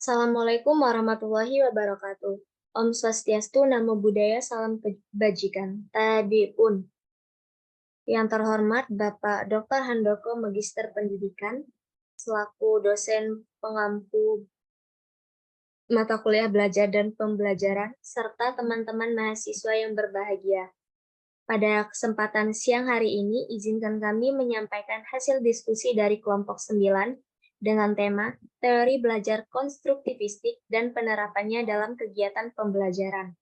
Assalamualaikum warahmatullahi wabarakatuh. Om Swastiastu, Namo Buddhaya, Salam Kebajikan. Tadi pun, yang terhormat Bapak Dr. Handoko, Magister Pendidikan, selaku dosen pengampu mata kuliah belajar dan pembelajaran, serta teman-teman mahasiswa yang berbahagia. Pada kesempatan siang hari ini, izinkan kami menyampaikan hasil diskusi dari kelompok 9 dengan tema Teori Belajar Konstruktivistik dan Penerapannya dalam Kegiatan Pembelajaran.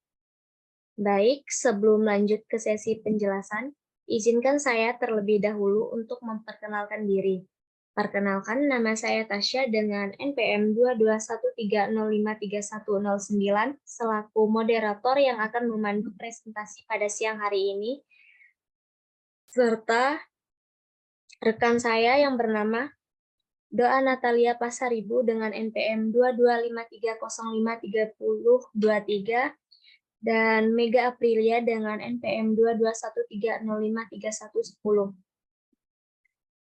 Baik, sebelum lanjut ke sesi penjelasan, izinkan saya terlebih dahulu untuk memperkenalkan diri. Perkenalkan, nama saya Tasya dengan NPM 22130531009 selaku moderator yang akan memandu presentasi pada siang hari ini, serta rekan saya yang bernama Doa Natalia Pasaribu dengan NPM 225305323 dan Mega Aprilia dengan NPM 221305310.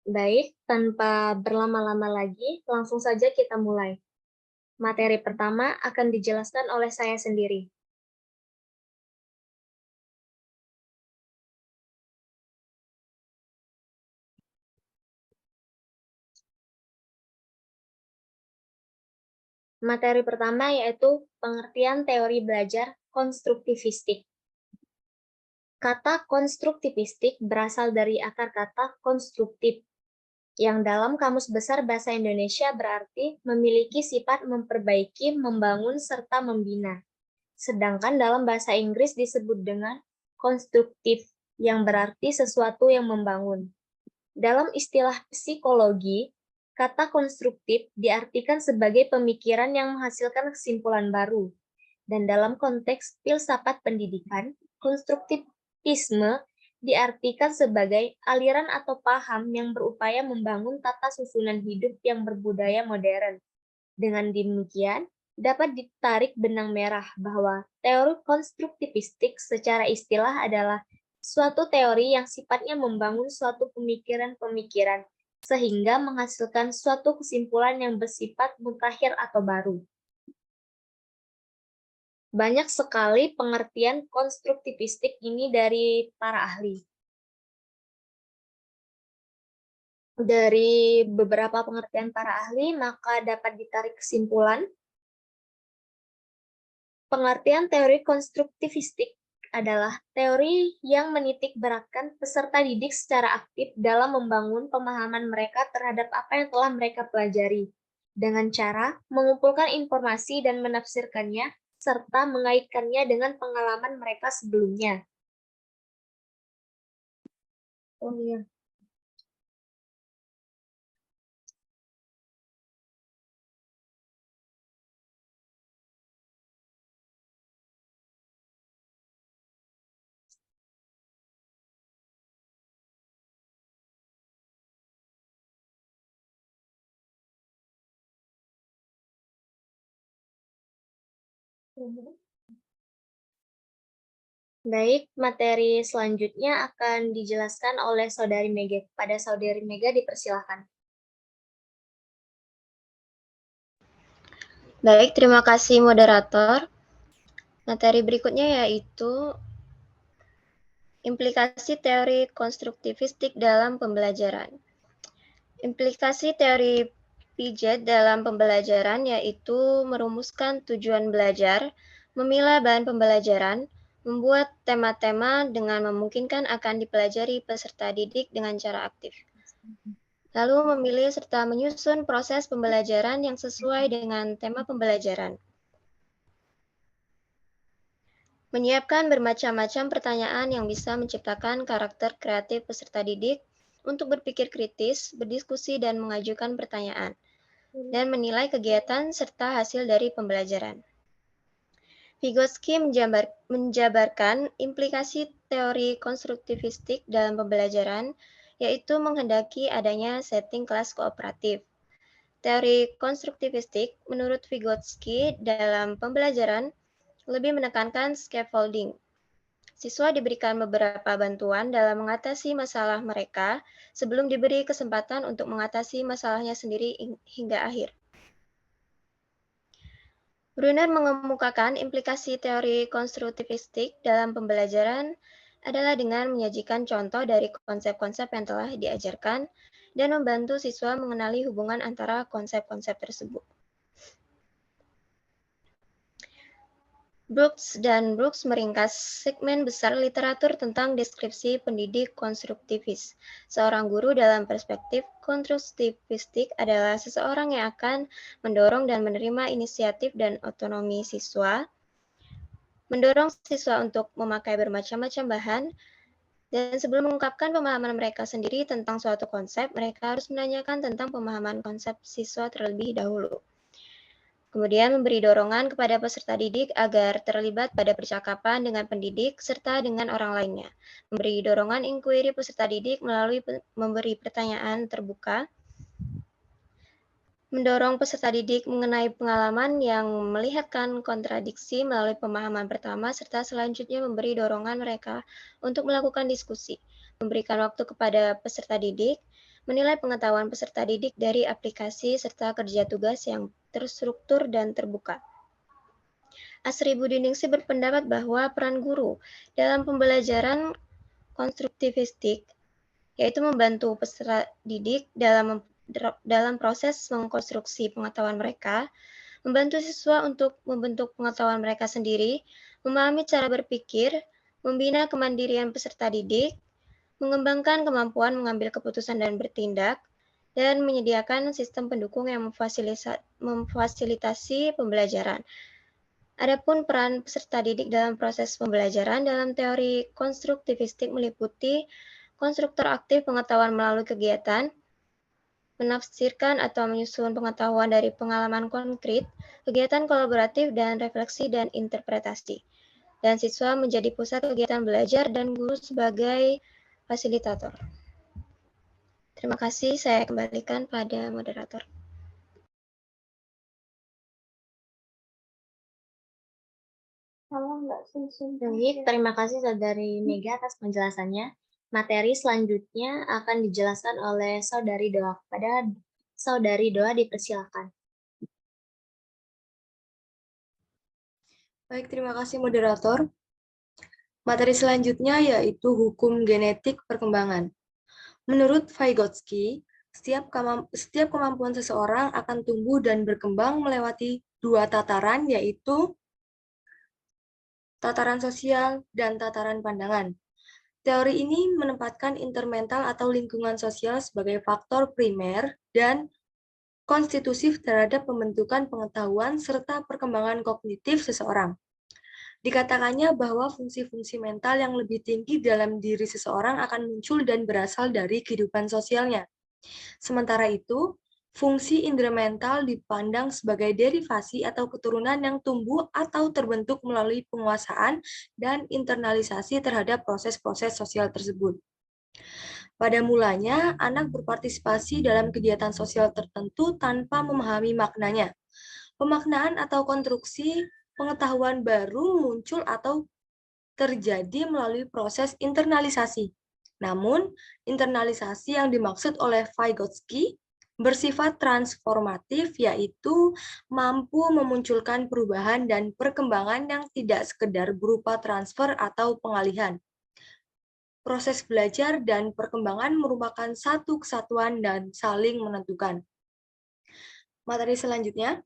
Baik, tanpa berlama-lama lagi, langsung saja kita mulai. Materi pertama akan dijelaskan oleh saya sendiri. Materi pertama yaitu pengertian teori belajar konstruktivistik. Kata konstruktivistik berasal dari akar kata konstruktif, yang dalam Kamus Besar Bahasa Indonesia berarti memiliki sifat memperbaiki, membangun, serta membina. Sedangkan dalam bahasa Inggris disebut dengan konstruktif, yang berarti sesuatu yang membangun. Dalam istilah psikologi, kata konstruktif diartikan sebagai pemikiran yang menghasilkan kesimpulan baru. Dan dalam konteks filsafat pendidikan, konstruktivisme diartikan sebagai aliran atau paham yang berupaya membangun tata susunan hidup yang berbudaya modern. Dengan demikian, dapat ditarik benang merah bahwa teori konstruktivistik secara istilah adalah suatu teori yang sifatnya membangun suatu pemikiran-pemikiran sehingga menghasilkan suatu kesimpulan yang bersifat mutakhir atau baru. Banyak sekali pengertian konstruktivistik ini dari para ahli. Dari beberapa pengertian para ahli, maka dapat ditarik kesimpulan pengertian teori konstruktivistik adalah teori yang menitik beratkan peserta didik secara aktif dalam membangun pemahaman mereka terhadap apa yang telah mereka pelajari, dengan cara mengumpulkan informasi dan menafsirkannya, serta mengaitkannya dengan pengalaman mereka sebelumnya. Oh iya. Baik, materi selanjutnya akan dijelaskan oleh Saudari Mega. Pada Saudari Mega dipersilakan. Baik, terima kasih moderator. Materi berikutnya yaitu implikasi teori konstruktivistik dalam pembelajaran. Implikasi teori Piaget dalam pembelajaran yaitu merumuskan tujuan belajar, memilah bahan pembelajaran, membuat tema-tema dengan memungkinkan akan dipelajari peserta didik dengan cara aktif. Lalu memilih serta menyusun proses pembelajaran yang sesuai dengan tema pembelajaran. Menyiapkan bermacam-macam pertanyaan yang bisa menciptakan karakter kreatif peserta didik untuk berpikir kritis, berdiskusi, dan mengajukan pertanyaan, dan menilai kegiatan serta hasil dari pembelajaran. Vygotsky menjabarkan implikasi teori konstruktivistik dalam pembelajaran, yaitu menghendaki adanya setting kelas kooperatif. Teori konstruktivistik menurut Vygotsky dalam pembelajaran lebih menekankan scaffolding. Siswa diberikan beberapa bantuan dalam mengatasi masalah mereka sebelum diberi kesempatan untuk mengatasi masalahnya sendiri hingga akhir. Brunner mengemukakan implikasi teori konstruktivistik dalam pembelajaran adalah dengan menyajikan contoh dari konsep-konsep yang telah diajarkan dan membantu siswa mengenali hubungan antara konsep-konsep tersebut. Brooks meringkas segmen besar literatur tentang deskripsi pendidik konstruktivis. Seorang guru dalam perspektif konstruktivistik adalah seseorang yang akan mendorong dan menerima inisiatif dan otonomi siswa, mendorong siswa untuk memakai bermacam-macam bahan, dan sebelum mengungkapkan pemahaman mereka sendiri tentang suatu konsep, mereka harus menanyakan tentang pemahaman konsep siswa terlebih dahulu. Kemudian memberi dorongan kepada peserta didik agar terlibat pada percakapan dengan pendidik serta dengan orang lainnya. Memberi dorongan inquiry peserta didik melalui memberi pertanyaan terbuka, mendorong peserta didik mengenai pengalaman yang melihatkan kontradiksi melalui pemahaman pertama, serta selanjutnya memberi dorongan mereka untuk melakukan diskusi, memberikan waktu kepada peserta didik, menilai pengetahuan peserta didik dari aplikasi serta kerja tugas yang terstruktur dan terbuka. Asri Budiningsih berpendapat bahwa peran guru dalam pembelajaran konstruktivistik yaitu membantu peserta didik dalam proses mengkonstruksi pengetahuan mereka, membantu siswa untuk membentuk pengetahuan mereka sendiri, memahami cara berpikir, membina kemandirian peserta didik, mengembangkan kemampuan mengambil keputusan dan bertindak, dan menyediakan sistem pendukung yang memfasilitasi pembelajaran. Adapun peran peserta didik dalam proses pembelajaran dalam teori konstruktivistik meliputi konstruktor aktif pengetahuan melalui kegiatan, menafsirkan atau menyusun pengetahuan dari pengalaman konkret, kegiatan kolaboratif dan refleksi dan interpretasi. Dan siswa menjadi pusat kegiatan belajar dan guru sebagai fasilitator. Terima kasih, saya kembalikan pada moderator. Baik, terima kasih Saudari Mega atas penjelasannya. Materi selanjutnya akan dijelaskan oleh Saudari Doa. Kepada Saudari Doa dipersilakan. Baik, terima kasih moderator. Materi selanjutnya yaitu hukum genetik perkembangan. Menurut Vygotsky, setiap kemampuan seseorang akan tumbuh dan berkembang melewati dua tataran, yaitu tataran sosial dan tataran pandangan. Teori ini menempatkan intermental atau lingkungan sosial sebagai faktor primer dan konstitutif terhadap pembentukan pengetahuan serta perkembangan kognitif seseorang. Dikatakannya bahwa fungsi-fungsi mental yang lebih tinggi dalam diri seseorang akan muncul dan berasal dari kehidupan sosialnya. Sementara itu, fungsi indera mental dipandang sebagai derivasi atau keturunan yang tumbuh atau terbentuk melalui penguasaan dan internalisasi terhadap proses-proses sosial tersebut. Pada mulanya, anak berpartisipasi dalam kegiatan sosial tertentu tanpa memahami maknanya. Pemaknaan atau konstruksi pengetahuan baru muncul atau terjadi melalui proses internalisasi. Namun, internalisasi yang dimaksud oleh Vygotsky bersifat transformatif, yaitu mampu memunculkan perubahan dan perkembangan yang tidak sekedar berupa transfer atau pengalihan. Proses belajar dan perkembangan merupakan satu kesatuan dan saling menentukan. Materi selanjutnya.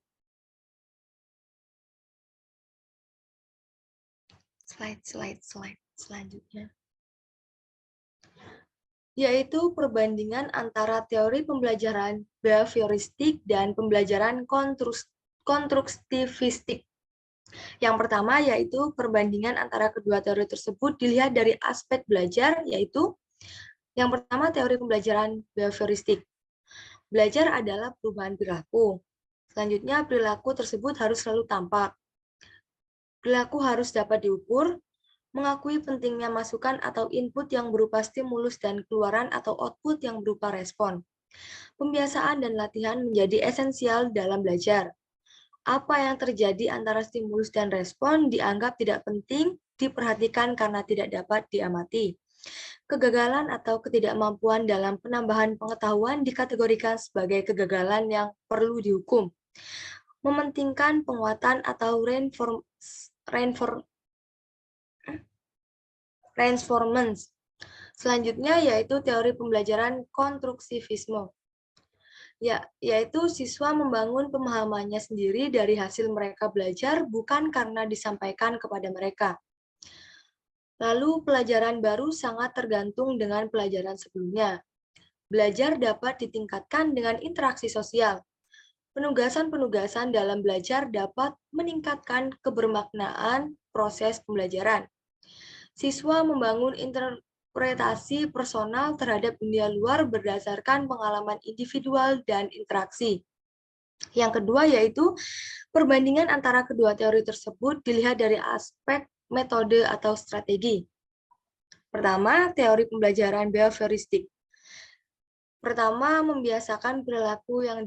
Slide selanjutnya. Yaitu perbandingan antara teori pembelajaran behavioristik dan pembelajaran konstruktivistik. Yang pertama yaitu perbandingan antara kedua teori tersebut dilihat dari aspek belajar, yaitu yang pertama teori pembelajaran behavioristik. Belajar adalah perubahan perilaku. Selanjutnya perilaku tersebut harus selalu tampak. Perilaku harus dapat diukur, mengakui pentingnya masukan atau input yang berupa stimulus dan keluaran atau output yang berupa respon. Pembiasaan dan latihan menjadi esensial dalam belajar. Apa yang terjadi antara stimulus dan respon dianggap tidak penting diperhatikan karena tidak dapat diamati. Kegagalan atau ketidakmampuan dalam penambahan pengetahuan dikategorikan sebagai kegagalan yang perlu dihukum. mementingkan penguatan atau reinforcement. Selanjutnya yaitu teori pembelajaran konstruktivisme. Yaitu siswa membangun pemahamannya sendiri dari hasil mereka belajar bukan karena disampaikan kepada mereka. Lalu pelajaran baru sangat tergantung dengan pelajaran sebelumnya. Belajar dapat ditingkatkan dengan interaksi sosial. Penugasan-penugasan dalam belajar dapat meningkatkan kebermaknaan proses pembelajaran. Siswa membangun interpretasi personal terhadap dunia luar berdasarkan pengalaman individual dan interaksi. Yang kedua yaitu perbandingan antara kedua teori tersebut dilihat dari aspek metode atau strategi. Pertama, teori pembelajaran behavioristik. Pertama, membiasakan perilaku yang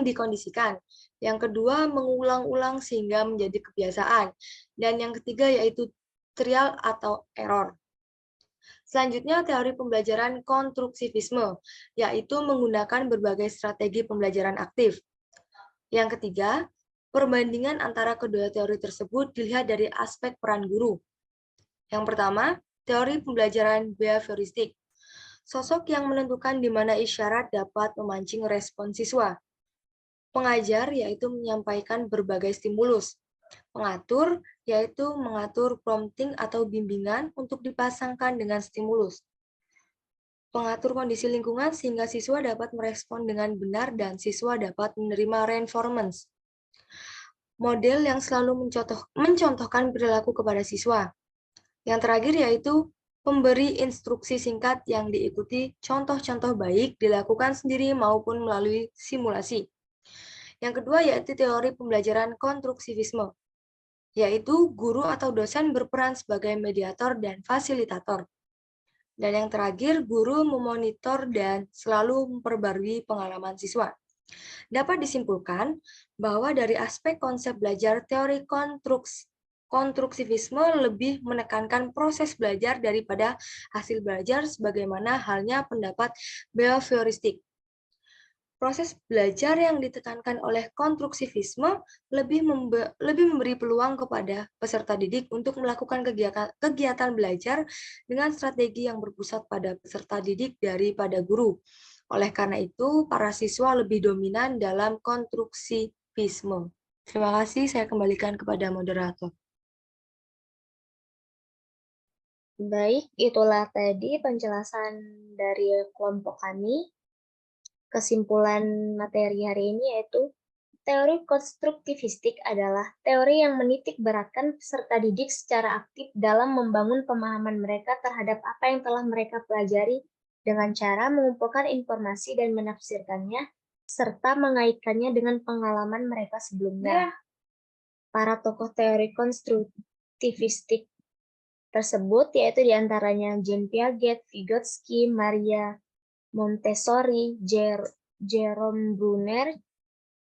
dikondisikan. Yang kedua, mengulang-ulang sehingga menjadi kebiasaan. Dan yang ketiga yaitu trial atau error. Selanjutnya, teori pembelajaran konstruktivisme, yaitu menggunakan berbagai strategi pembelajaran aktif. Yang ketiga, perbandingan antara kedua teori tersebut dilihat dari aspek peran guru. Yang pertama, teori pembelajaran behavioristik. Sosok yang menentukan di mana isyarat dapat memancing respon siswa. Pengajar yaitu menyampaikan berbagai stimulus. Pengatur yaitu mengatur prompting atau bimbingan untuk dipasangkan dengan stimulus. Pengatur kondisi lingkungan sehingga siswa dapat merespon dengan benar dan siswa dapat menerima reinforcement. Model yang selalu mencontohkan perilaku kepada siswa. Yang terakhir yaitu pemberi instruksi singkat yang diikuti contoh-contoh baik dilakukan sendiri maupun melalui simulasi. Yang kedua yaitu teori pembelajaran konstruktivisme, yaitu guru atau dosen berperan sebagai mediator dan fasilitator. Dan yang terakhir, guru memonitor dan selalu memperbarui pengalaman siswa. Dapat disimpulkan bahwa dari aspek konsep belajar, teori konstruktivisme lebih menekankan proses belajar daripada hasil belajar sebagaimana halnya pendapat behavioristik. Proses belajar yang ditekankan oleh konstruktivisme lebih memberi peluang kepada peserta didik untuk melakukan kegiatan belajar dengan strategi yang berpusat pada peserta didik daripada guru. Oleh karena itu, para siswa lebih dominan dalam konstruktivisme. Terima kasih, saya kembalikan kepada moderator. Baik, itulah tadi penjelasan dari kelompok kami. Kesimpulan materi hari ini yaitu teori konstruktivistik adalah teori yang menitik beratkan peserta didik secara aktif dalam membangun pemahaman mereka terhadap apa yang telah mereka pelajari dengan cara mengumpulkan informasi dan menafsirkannya, serta mengaitkannya dengan pengalaman mereka sebelumnya. Para tokoh teori konstruktivistik tersebut yaitu diantaranya Jean Piaget, Vygotsky, Maria Montessori, Jerome Bruner,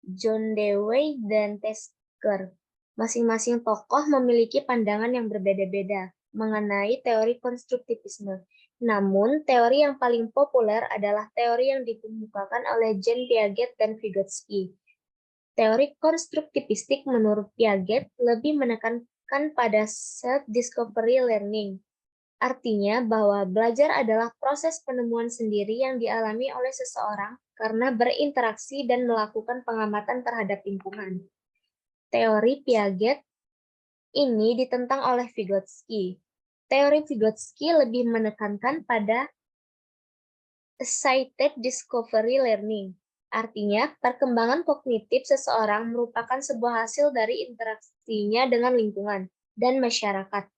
John Dewey, dan Tasker. Masing-masing tokoh memiliki pandangan yang berbeda-beda mengenai teori konstruktivisme. Namun, teori yang paling populer adalah teori yang dikemukakan oleh Jean Piaget dan Vygotsky. Teori konstruktivistik menurut Piaget lebih menekankan pada self-discovery learning. Artinya bahwa belajar adalah proses penemuan sendiri yang dialami oleh seseorang karena berinteraksi dan melakukan pengamatan terhadap lingkungan. Teori Piaget ini ditentang oleh Vygotsky. Teori Vygotsky lebih menekankan pada assisted discovery learning. Artinya, perkembangan kognitif seseorang merupakan sebuah hasil dari interaksinya dengan lingkungan dan masyarakat.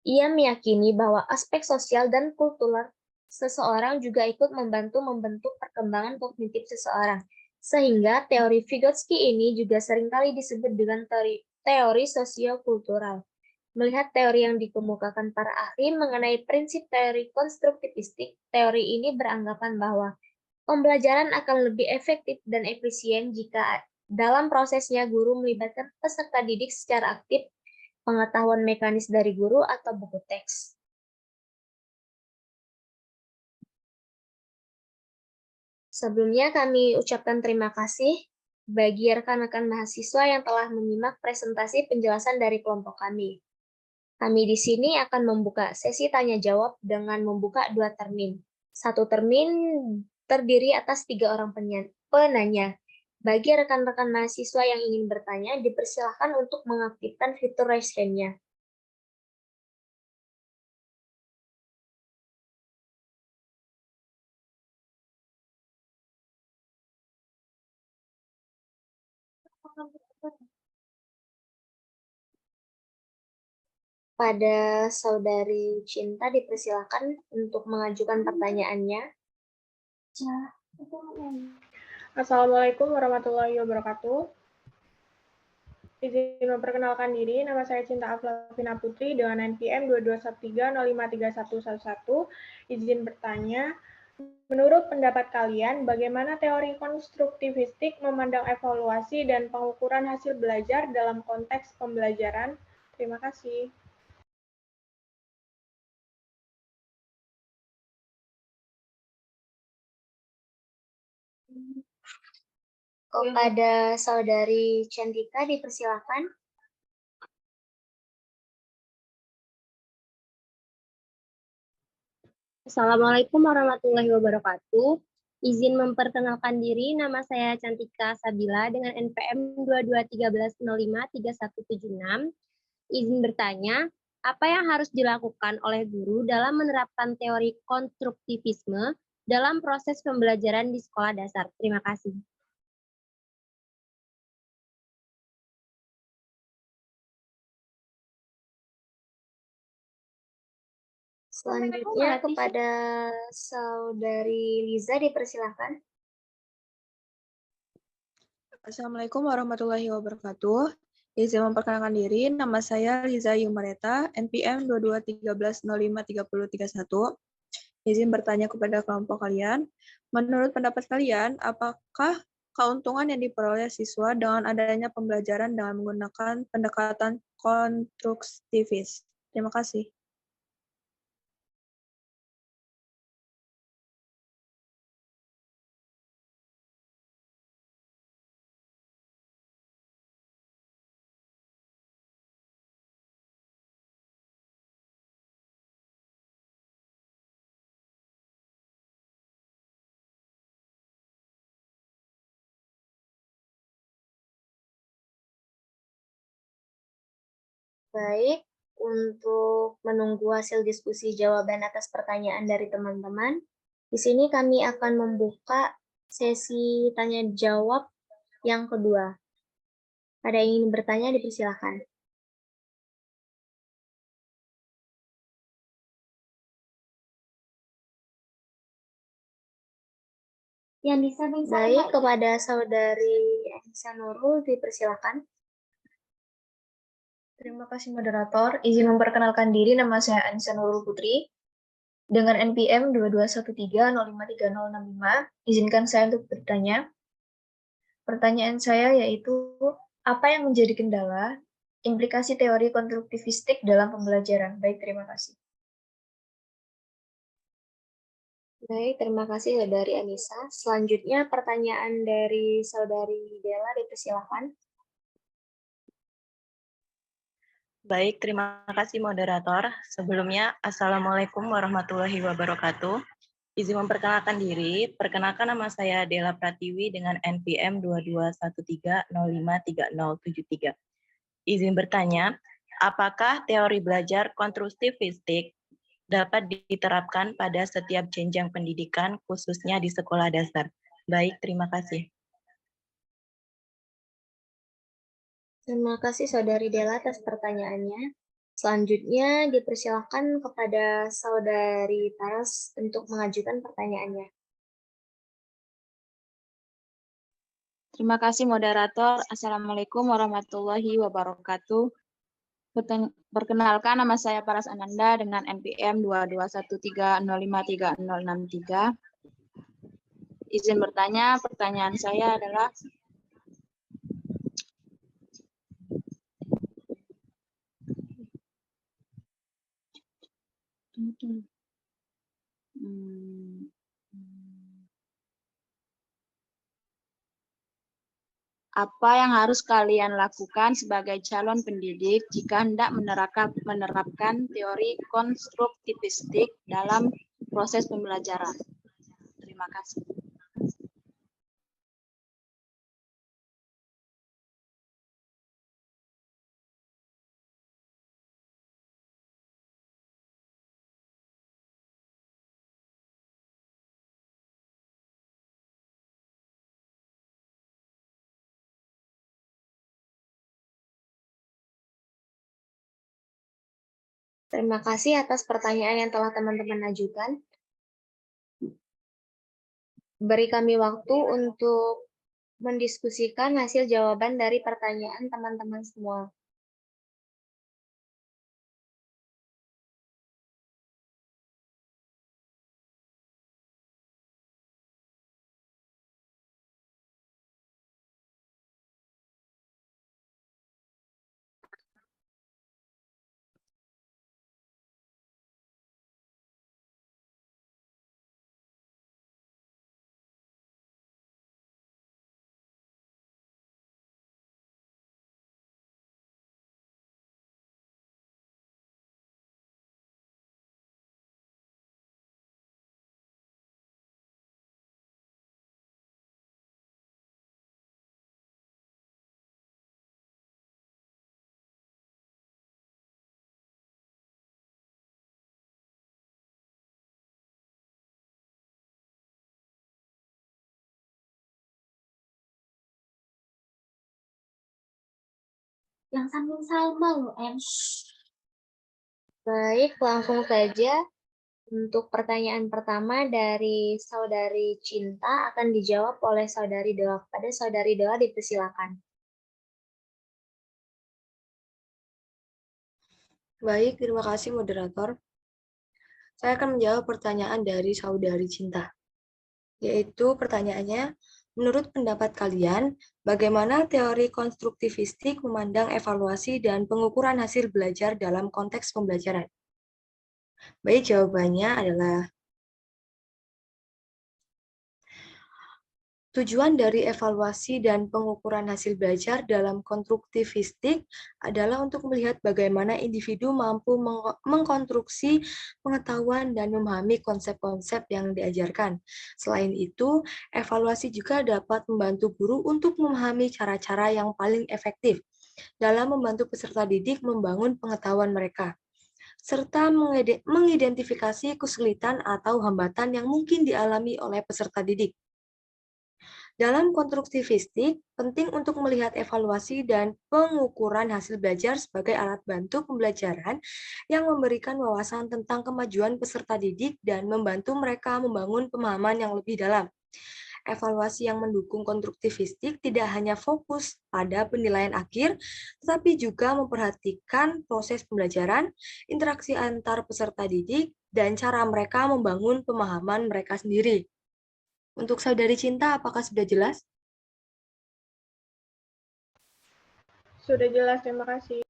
Ia meyakini bahwa aspek sosial dan kultural seseorang juga ikut membantu membentuk perkembangan kognitif seseorang. Sehingga teori Vygotsky ini juga seringkali disebut dengan teori sosiokultural. Melihat teori yang dikemukakan para ahli mengenai prinsip teori konstruktivistik, teori ini beranggapan bahwa pembelajaran akan lebih efektif dan efisien jika dalam prosesnya guru melibatkan peserta didik secara aktif, pengetahuan mekanis dari guru atau buku teks. Sebelumnya kami ucapkan terima kasih bagi rekan-rekan mahasiswa yang telah menyimak presentasi penjelasan dari kelompok kami. Kami di sini akan membuka sesi tanya-jawab dengan membuka 2 termin. Satu termin terdiri atas 3 orang penanya. Bagi rekan-rekan mahasiswa yang ingin bertanya, dipersilakan untuk mengaktifkan fitur raise hand-nya. Pada Saudari Cinta dipersilakan untuk mengajukan pertanyaannya. Assalamualaikum warahmatullahi wabarakatuh. Izin memperkenalkan diri, nama saya Cinta Aflavina Putri dengan NPM 2213053111. Izin bertanya, menurut pendapat kalian, bagaimana teori konstruktivistik memandang evaluasi dan pengukuran hasil belajar dalam konteks pembelajaran? Terima kasih. Kepada Saudari Cantika dipersilakan. Assalamualaikum warahmatullahi wabarakatuh. Izin memperkenalkan diri, nama saya Cantika Sabila dengan NPM 2213053176. Izin bertanya, apa yang harus dilakukan oleh guru dalam menerapkan teori konstruktivisme dalam proses pembelajaran di sekolah dasar? Terima kasih. Selanjutnya kepada Saudari Liza dipersilakan. Assalamualaikum warahmatullahi wabarakatuh. Izin memperkenalkan diri, nama saya Liza Yumareta, NPM 2213053031. Izin bertanya kepada kelompok kalian, menurut pendapat kalian, apakah keuntungan yang diperoleh siswa dengan adanya pembelajaran dengan menggunakan pendekatan konstruktivis? Terima kasih. Baik, untuk menunggu hasil diskusi jawaban atas pertanyaan dari teman-teman, di sini kami akan membuka sesi tanya jawab yang kedua. Ada yang ingin bertanya, dipersilakan. Baik, kepada Saudari Anissa Nurul, dipersilakan. Terima kasih moderator. Izin memperkenalkan diri, nama saya Anissa Nurul Putri dengan NPM 2213053065. Izinkan saya untuk bertanya. Pertanyaan saya yaitu, apa yang menjadi kendala implikasi teori konstruktivistik dalam pembelajaran? Baik, terima kasih. Baik, terima kasih Saudari Anissa. Selanjutnya pertanyaan dari Saudari Della, dipersilakan. Baik, terima kasih moderator. Sebelumnya, Assalamualaikum warahmatullahi wabarakatuh. Izin memperkenalkan diri, perkenalkan nama saya Della Pratiwi dengan NPM 2213053073. Izin bertanya, apakah teori belajar konstruktivistik dapat diterapkan pada setiap jenjang pendidikan, khususnya di sekolah dasar? Baik, terima kasih. Terima kasih Saudari Della atas pertanyaannya. Selanjutnya dipersilakan kepada Saudari Taras untuk mengajukan pertanyaannya. Terima kasih moderator. Assalamualaikum warahmatullahi wabarakatuh. Perkenalkan, nama saya Paras Ananda dengan NPM 2213053063. Izin bertanya, pertanyaan saya adalah Apa yang harus kalian lakukan sebagai calon pendidik jika hendak menerapkan teori konstruktivistik dalam proses pembelajaran? Terima kasih. Terima kasih atas pertanyaan yang telah teman-teman ajukan. Beri kami waktu untuk mendiskusikan hasil jawaban dari pertanyaan teman-teman semua. Yang sambung sama loh, Em. Baik, langsung saja. Untuk pertanyaan pertama dari Saudari Cinta akan dijawab oleh Saudari Doa. Pada Saudari Doa dipersilakan. Baik, terima kasih moderator. Saya akan menjawab pertanyaan dari Saudari Cinta. Yaitu pertanyaannya, menurut pendapat kalian, bagaimana teori konstruktivistik memandang evaluasi dan pengukuran hasil belajar dalam konteks pembelajaran? Baik, jawabannya adalah tujuan dari evaluasi dan pengukuran hasil belajar dalam konstruktivistik adalah untuk melihat bagaimana individu mampu mengkonstruksi pengetahuan dan memahami konsep-konsep yang diajarkan. Selain itu, evaluasi juga dapat membantu guru untuk memahami cara-cara yang paling efektif dalam membantu peserta didik membangun pengetahuan mereka, serta mengidentifikasi kesulitan atau hambatan yang mungkin dialami oleh peserta didik. Dalam konstruktivistik, penting untuk melihat evaluasi dan pengukuran hasil belajar sebagai alat bantu pembelajaran yang memberikan wawasan tentang kemajuan peserta didik dan membantu mereka membangun pemahaman yang lebih dalam. Evaluasi yang mendukung konstruktivistik tidak hanya fokus pada penilaian akhir, tetapi juga memperhatikan proses pembelajaran, interaksi antar peserta didik, dan cara mereka membangun pemahaman mereka sendiri. Untuk Saudari Cinta, apakah sudah jelas? Sudah jelas, terima kasih.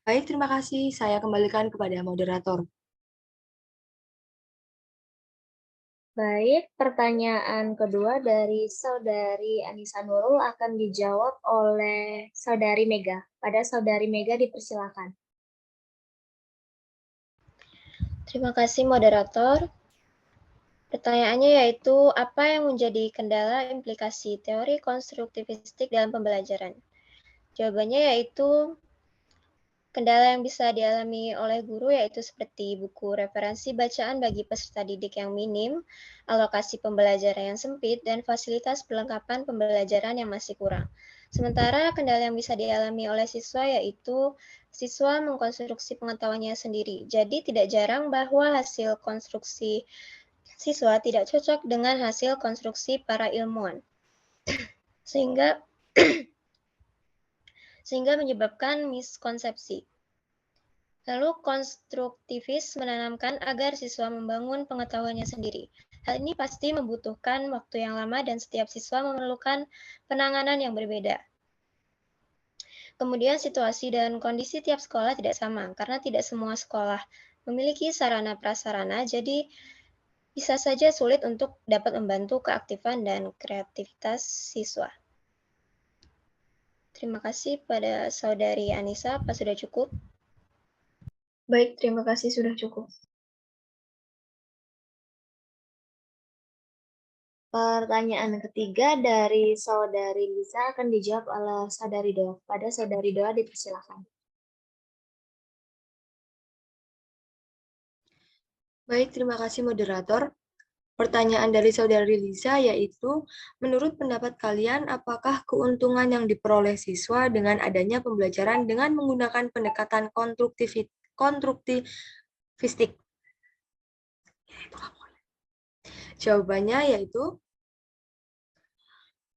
Baik, terima kasih. Saya kembalikan kepada moderator. Baik, pertanyaan kedua dari Saudari Anissa Nurul akan dijawab oleh Saudari Mega. Pada Saudari Mega dipersilakan. Terima kasih moderator. Pertanyaannya yaitu, apa yang menjadi kendala implikasi teori konstruktivistik dalam pembelajaran? Jawabannya yaitu, kendala yang bisa dialami oleh guru yaitu seperti buku referensi bacaan bagi peserta didik yang minim, alokasi pembelajaran yang sempit, dan fasilitas perlengkapan pembelajaran yang masih kurang. Sementara kendala yang bisa dialami oleh siswa yaitu siswa mengkonstruksi pengetahuannya sendiri. Jadi tidak jarang bahwa hasil konstruksi siswa tidak cocok dengan hasil konstruksi para ilmuwan, sehingga menyebabkan miskonsepsi. Lalu konstruktivis menanamkan agar siswa membangun pengetahuannya sendiri. Hal ini pasti membutuhkan waktu yang lama dan setiap siswa memerlukan penanganan yang berbeda. Kemudian situasi dan kondisi tiap sekolah tidak sama, karena tidak semua sekolah memiliki sarana prasarana, jadi bisa saja sulit untuk dapat membantu keaktifan dan kreativitas siswa. Terima kasih pada Saudari Anissa. Apa sudah cukup? Baik, terima kasih sudah cukup. Pertanyaan ketiga dari Saudari Lisa akan dijawab oleh Saudari Doa. Pada Saudari Doa dipersilakan. Baik, terima kasih moderator. Pertanyaan dari Saudari Lisa yaitu, menurut pendapat kalian, apakah keuntungan yang diperoleh siswa dengan adanya pembelajaran dengan menggunakan pendekatan konstruktivistik? Jawabannya yaitu,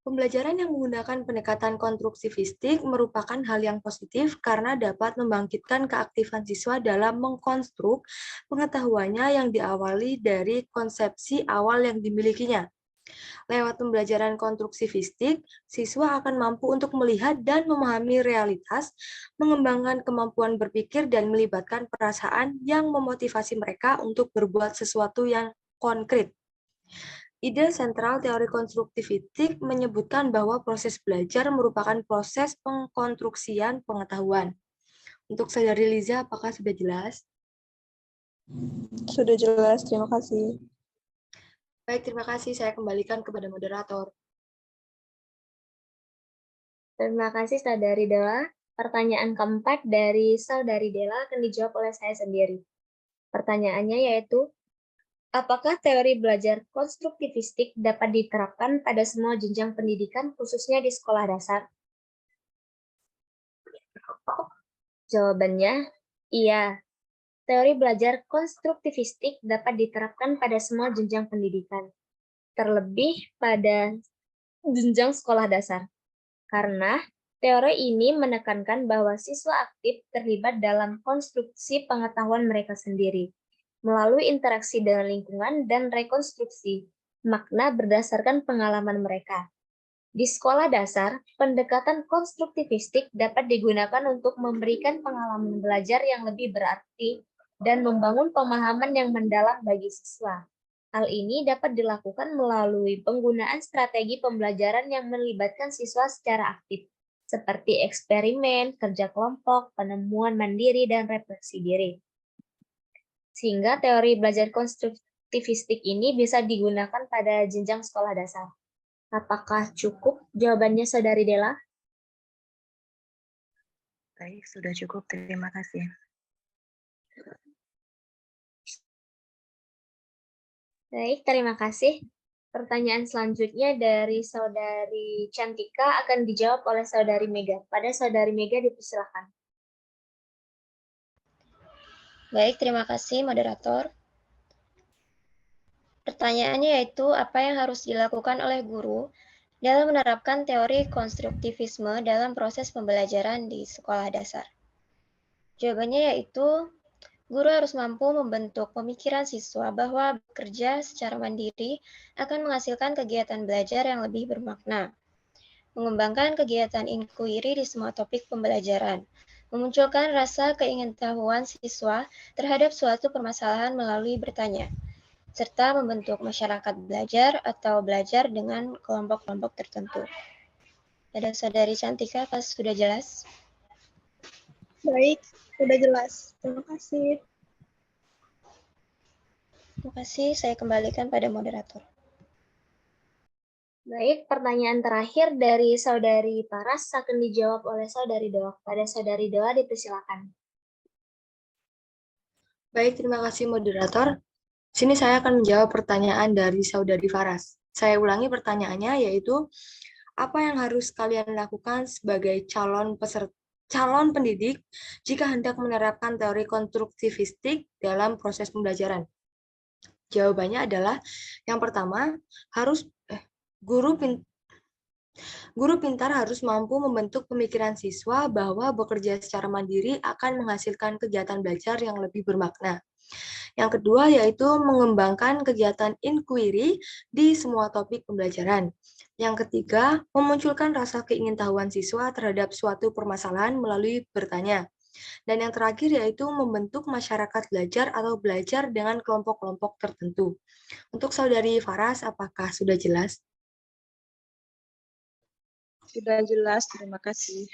pembelajaran yang menggunakan pendekatan konstruktivistik merupakan hal yang positif karena dapat membangkitkan keaktifan siswa dalam mengkonstruk pengetahuannya yang diawali dari konsepsi awal yang dimilikinya. Lewat pembelajaran konstruktivistik, siswa akan mampu untuk melihat dan memahami realitas, mengembangkan kemampuan berpikir, dan melibatkan perasaan yang memotivasi mereka untuk berbuat sesuatu yang konkret. Ide sentral teori konstruktivistik menyebutkan bahwa proses belajar merupakan proses pengkonstruksian pengetahuan. Untuk Saudari Liza, apakah sudah jelas? Sudah jelas, terima kasih. Baik, terima kasih. Saya kembalikan kepada moderator. Terima kasih Saudari Dela. Pertanyaan keempat dari Saudari Dela akan dijawab oleh saya sendiri. Pertanyaannya yaitu, apakah teori belajar konstruktivistik dapat diterapkan pada semua jenjang pendidikan, khususnya di sekolah dasar? Jawabannya, iya. Teori belajar konstruktivistik dapat diterapkan pada semua jenjang pendidikan, terlebih pada jenjang sekolah dasar. Karena teori ini menekankan bahwa siswa aktif terlibat dalam konstruksi pengetahuan mereka sendiri, melalui interaksi dengan lingkungan dan rekonstruksi makna berdasarkan pengalaman mereka. Di sekolah dasar, pendekatan konstruktivistik dapat digunakan untuk memberikan pengalaman belajar yang lebih berarti dan membangun pemahaman yang mendalam bagi siswa. Hal ini dapat dilakukan melalui penggunaan strategi pembelajaran yang melibatkan siswa secara aktif, seperti eksperimen, kerja kelompok, penemuan mandiri, dan refleksi diri. Sehingga teori belajar konstruktivistik ini bisa digunakan pada jenjang sekolah dasar. Apakah cukup jawabannya Saudari Dela? Baik, sudah cukup. Terima kasih. Baik, terima kasih. Pertanyaan selanjutnya dari Saudari Cantika akan dijawab oleh Saudari Mega. Pada Saudari Mega dipersilakan. Baik, terima kasih moderator. Pertanyaannya yaitu, apa yang harus dilakukan oleh guru dalam menerapkan teori konstruktivisme dalam proses pembelajaran di sekolah dasar? Jawabannya yaitu, guru harus mampu membentuk pemikiran siswa bahwa bekerja secara mandiri akan menghasilkan kegiatan belajar yang lebih bermakna, mengembangkan kegiatan inquiry di semua topik pembelajaran, memunculkan rasa keingintahuan siswa terhadap suatu permasalahan melalui bertanya, serta membentuk masyarakat belajar atau belajar dengan kelompok-kelompok tertentu. Ada Saudari Cantika, apa sudah jelas? Baik, sudah jelas. Terima kasih. Terima kasih, saya kembalikan pada moderator. Baik, pertanyaan terakhir dari Saudari Paras akan dijawab oleh Saudari Doa. Pada Saudari Doa dipersilakan. Baik, terima kasih moderator. Sini saya akan menjawab pertanyaan dari Saudari Faras. Saya ulangi pertanyaannya, yaitu apa yang harus kalian lakukan sebagai calon pendidik jika hendak menerapkan teori konstruktivistik dalam proses pembelajaran? Jawabannya adalah, yang pertama, guru pintar harus mampu membentuk pemikiran siswa bahwa bekerja secara mandiri akan menghasilkan kegiatan belajar yang lebih bermakna. Yang kedua yaitu mengembangkan kegiatan inquiry di semua topik pembelajaran. Yang ketiga, memunculkan rasa keingintahuan siswa terhadap suatu permasalahan melalui bertanya. Dan yang terakhir yaitu membentuk masyarakat belajar atau belajar dengan kelompok-kelompok tertentu. Untuk Saudari Faras, apakah sudah jelas? sudah jelas. Terima kasih.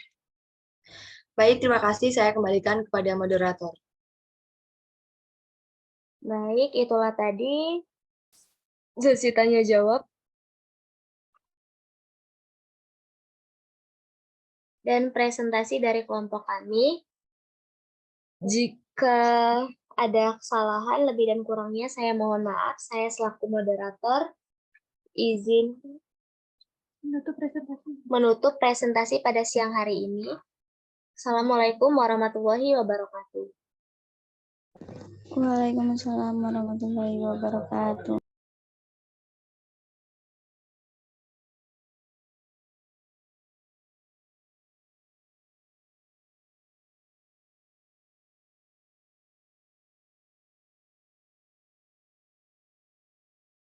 Baik, terima kasih. Saya kembalikan kepada moderator. Baik, itulah tadi sesi tanya jawab. Dan presentasi dari kelompok kami. Jika ada kesalahan lebih dan kurangnya saya mohon maaf. Saya selaku moderator izin menutup presentasi pada siang hari ini. Assalamualaikum warahmatullahi wabarakatuh. Waalaikumsalam warahmatullahi wabarakatuh.